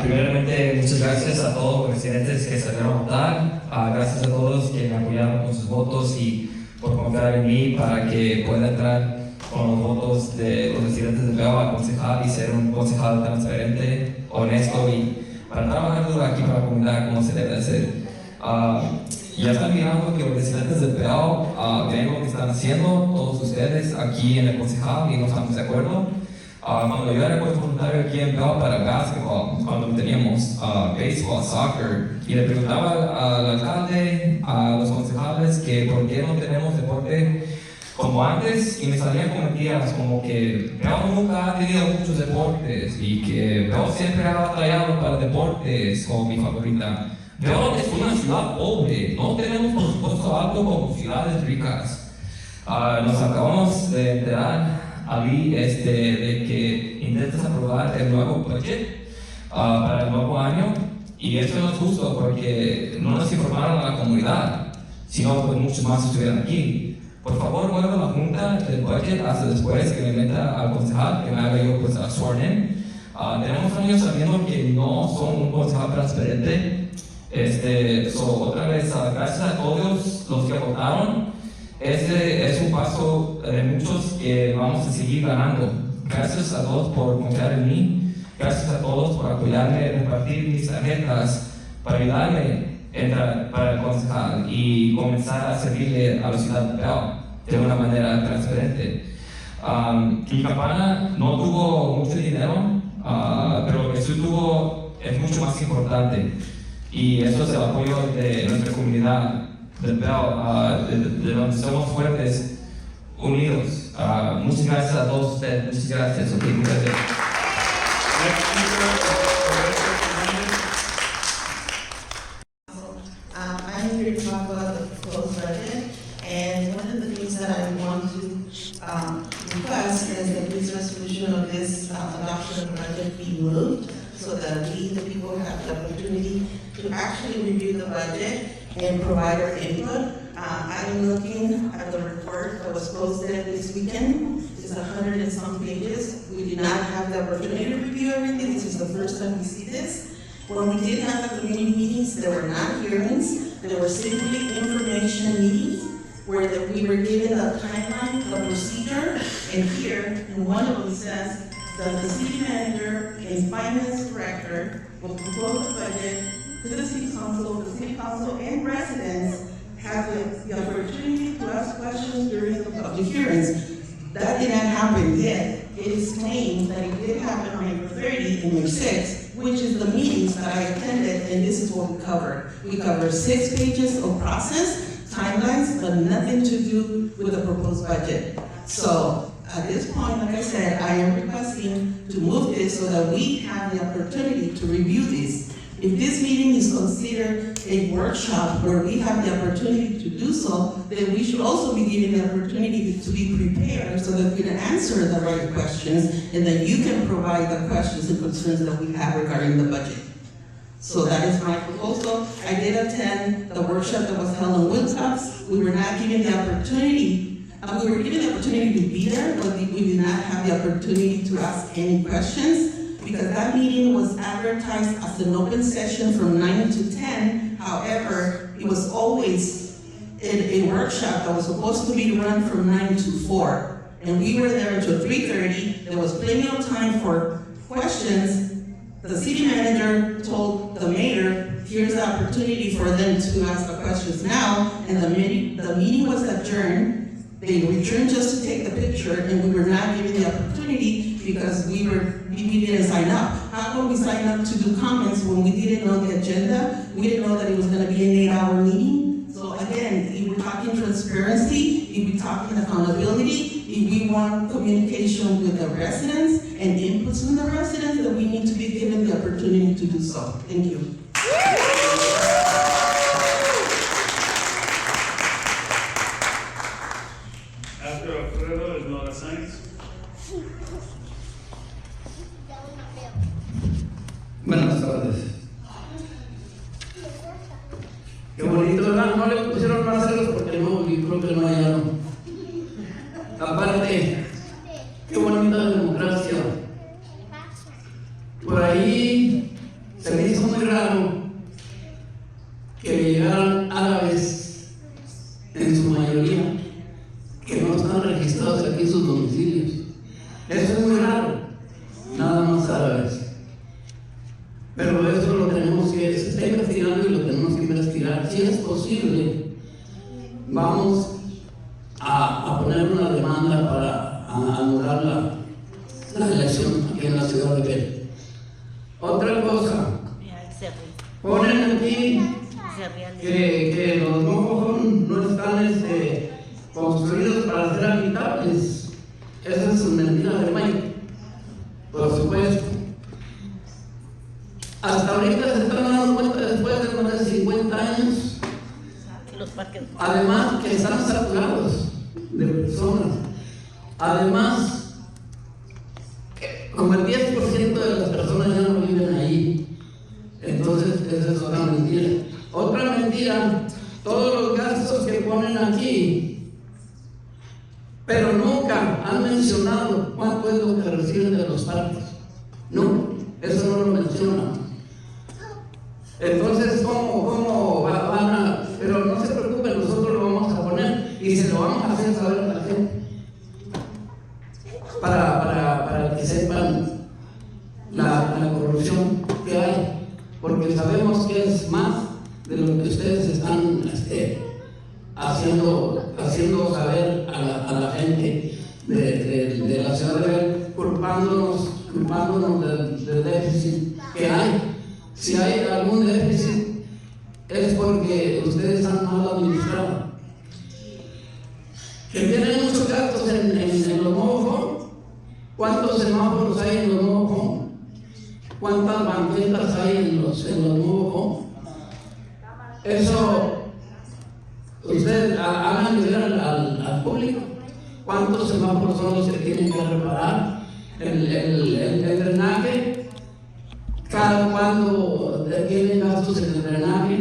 Primeramente, muchas gracias a todos los residentes que salieron a votar. Gracias a todos que me apoyaron con sus votos y por confiar en mí para que pueda entrar con los votos de los residentes de Bell a concejal y ser un concejal transparente, honesto y para trabajar duro aquí para la comunidad como se debe hacer. Ya están mirando que los residentes de Bell ven lo que están haciendo todos ustedes aquí en el concejal y no estamos de acuerdo. Cuando yo era voluntario aquí en Bell para básquetbol, cuando teníamos béisbol, soccer, y le preguntaba al alcalde, a los concejales, que por qué no tenemos deporte como antes, y me salían con mentiras como que Bell nunca ha tenido muchos deportes y que Bell siempre ha batallado para deportes, como mi favorita. Bell es una ciudad pobre, no tenemos presupuesto alto como ciudades ricas. Nos acabamos de enterar Ali, de que intentas aprobar el nuevo budget para el nuevo año, y eso no es justo porque no nos informaron a la comunidad, sino pues muchos más estuvieran aquí. Por favor, mueva la junta del budget hasta después que me meta al concejal, que me haga yo pues sworn in. Tenemos años sabiendo que no son un concejal transparente. Otra vez, gracias a todos los que votaron. Este es un paso de muchos que vamos a seguir ganando. Gracias a todos por confiar en mí. Gracias a todos por apoyarme, repartir mis tarjetas para ayudarme para el concejal y comenzar a servirle a la ciudad de Bell de una manera transparente. Mi campaña no tuvo mucho dinero, pero lo que sí tuvo es mucho más importante. Y eso es el apoyo de nuestra comunidad de Bell, de donde somos fuertes, unidos. Muchas gracias a todos ustedes. Muchas gracias. Okay, muchas gracias. I'm here to talk about the proposed budget, and one of the things that I want to request is that this resolution of this adoption of the budget be moved so that we, the people, have the opportunity to actually review the budget and provide our input. I'm looking at the report that was posted this weekend. It's 100 and some pages. We did not have the opportunity to review everything. This is the first time we see this. When we did have the community meetings, there were not hearings. There were simply information meetings where we were given the timeline, the procedure, and here, in one of them says that the city manager and finance director will propose the budget to the city council and residents have the opportunity to ask questions during the public hearings. That did not happen yet. It is claimed that it did happen on April 30 and May 6, which is the meetings that I attended, and this is what we covered. We covered 6 pages of process, timelines, but nothing to do with the proposed budget. So at this point, like I said, I am requesting to move this so that we have the opportunity to review this. If this meeting is considered a workshop where we have the opportunity to do so, then we should also be given the opportunity to be prepared so that we can answer the right questions and that you can provide the questions and concerns that we have regarding the budget. So that is my proposal. I did attend the workshop that was held in Wilcox. We were not given the opportunity. We were given the opportunity to be there, but we did not have the opportunity to ask any questions, because that meeting was advertised as an open session from 9 to 10. However, it was always a workshop that was supposed to be run from 9 to 4. And we were there until 3:30. There was plenty of time for questions. The city manager told the mayor, here's the opportunity for them to ask the questions now, and the meeting was adjourned. They returned just to take the picture, and we were not given the opportunity because we didn't sign up. How come we sign up to do comments when we didn't know the agenda? We didn't know that it was going to be an 8-hour meeting. So again, if we're talking transparency, if we're talking accountability, if we want communication with the residents and inputs from the residents, then we need to be given the opportunity to do so. Thank you. After Alfredo is Nora Sainz. Buenas tardes. Qué bonito, ¿verdad? No le pusieron más celos porque no, yo creo que no hallaron. Aparte, qué bonita democracia. Por ahí se me hizo muy raro que llegaran árabes, en su mayoría, que no están registrados aquí en sus domicilios. Eso es muy raro, nada más árabes. Pero eso lo tenemos que, se está investigando y lo tenemos que investigar. Si es posible, vamos a poner una demanda para anular la elección aquí en la ciudad de Bell. Otra cosa, ponen aquí que los mojos no están construidos para ser habitables. Esa es una mentira de Mike, por supuesto. Hasta ahorita se están dando cuenta, después de más de 50 años, además que están saturados de personas. Además, como el 10% de las personas ya no viven ahí. Entonces, esa es otra mentira. Otra mentira, todos los gastos que ponen aquí, pero nunca han mencionado cuánto es lo que reciben de los parques. No, eso no lo mencionan. Entonces, ¿cómo van a...? Pero no se preocupen, nosotros lo vamos a poner y se lo vamos a hacer saber a la gente para que sepan la corrupción que hay, porque sabemos que es más de lo que ustedes están haciendo saber a la gente de la ciudad de Bell, culpándonos del déficit que hay. Si hay algún déficit, es porque ustedes están mal administrados. Que tienen muchos gastos en los mojos. ¿Cuántos semáforos hay en los mojos? ¿Cuántas banquetas hay en los mojos? Eso, ustedes hagan llegar al público. ¿Cuántos semáforos son los que tienen que reparar? El drenaje. Cada cuando tienen gastos en el drenaje,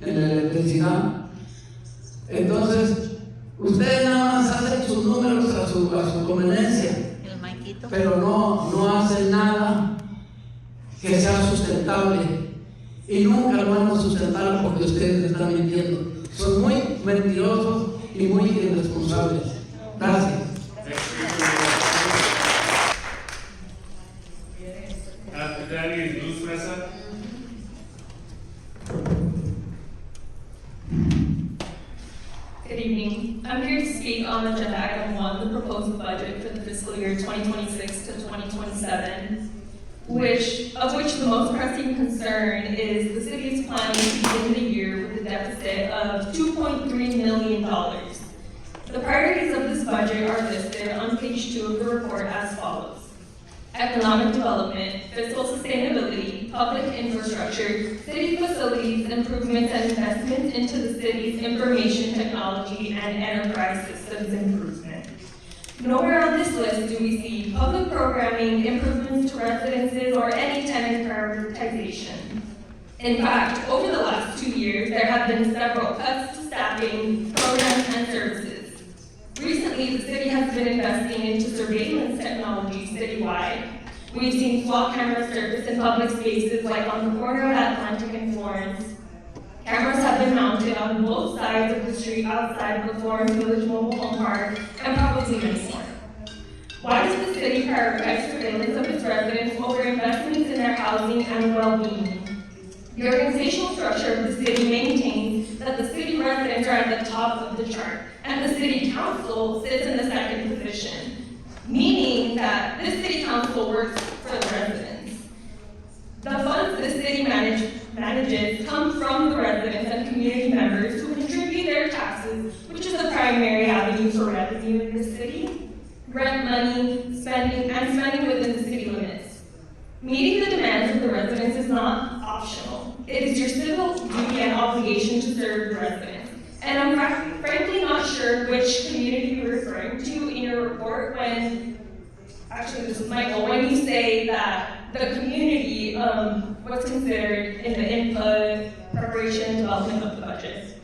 en la electricidad. Entonces, ustedes nada más hacen sus números a su conveniencia, pero no hacen nada que sea sustentable. Y nunca lo van a sustentar porque ustedes están mintiendo. Son muy mentirosos y muy irresponsables. Gracias. Good evening. I'm here to speak on agenda item 1, the proposed budget for the fiscal year 2026 to 2027, which the most pressing concern is the city is planning to begin the year with a deficit of $2.3 million. The priorities of this budget are listed on page 2 of the report as follows: economic development, fiscal sustainability, public infrastructure, city facilities, improvements and investments into the city's information technology and enterprise systems improvement. Nowhere on this list do we see public programming, improvements to residences, or any tenant prioritization. In fact, over the last 2 years, there have been several cuts to staffing, programs, and services. Recently, the city has been investing into surveillance technology citywide. We've seen SWAT cameras surface in public spaces like on the corner of Atlantic and Florence. Cameras have been mounted on both sides of the street outside the Florence Village Mobile Home Park, and probably many more. Why does the city prioritize surveillance of its residents over investments in their housing and well-being? The organizational structure of the city maintains that the city residents are at the top of the chart, and the city council sits in the second position, meaning that this city council works for the residents. The funds the city manages come from the residents and community members who contribute their taxes, which is the primary avenue for revenue in the city. Rent money, spending within the city limits. Meeting the demands of the residents is not optional. It is your civil duty and obligation to serve the residents. And I'm frankly not sure which community you're referring to in your report when, actually this is Michael, when you say that the community was considered in the input, preparation, and development of the budget.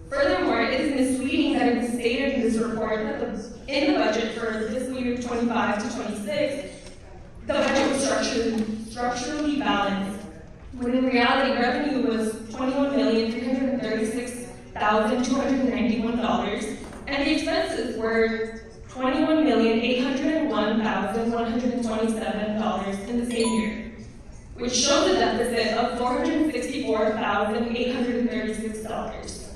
Furthermore, it is misleading that it is stated in this report that in the budget for the fiscal year 25 to 26, the budget was structurally balanced, when in reality revenue was $21,336,291, and the expenses were $21,801,127 in the same year, which shows a deficit of $464,836.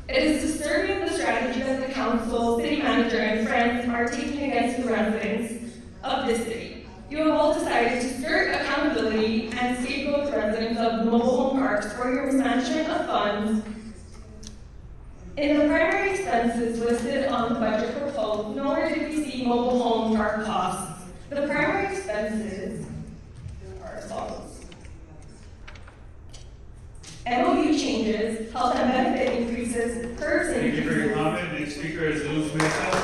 It is disturbing the strategy that the council, city manager, and friends are taking against the residents of this city. You have all decided to skirt accountability and scapegoat the residents of the mobile home parks for your mismanagement of funds. In the primary expenses listed on the budget proposed, nowhere did we see mobile home park costs. The primary expenses are as follows. MOU changes, health and benefit increases, PERS Thank you for your increases. comment. Next speaker is Luz Mesa.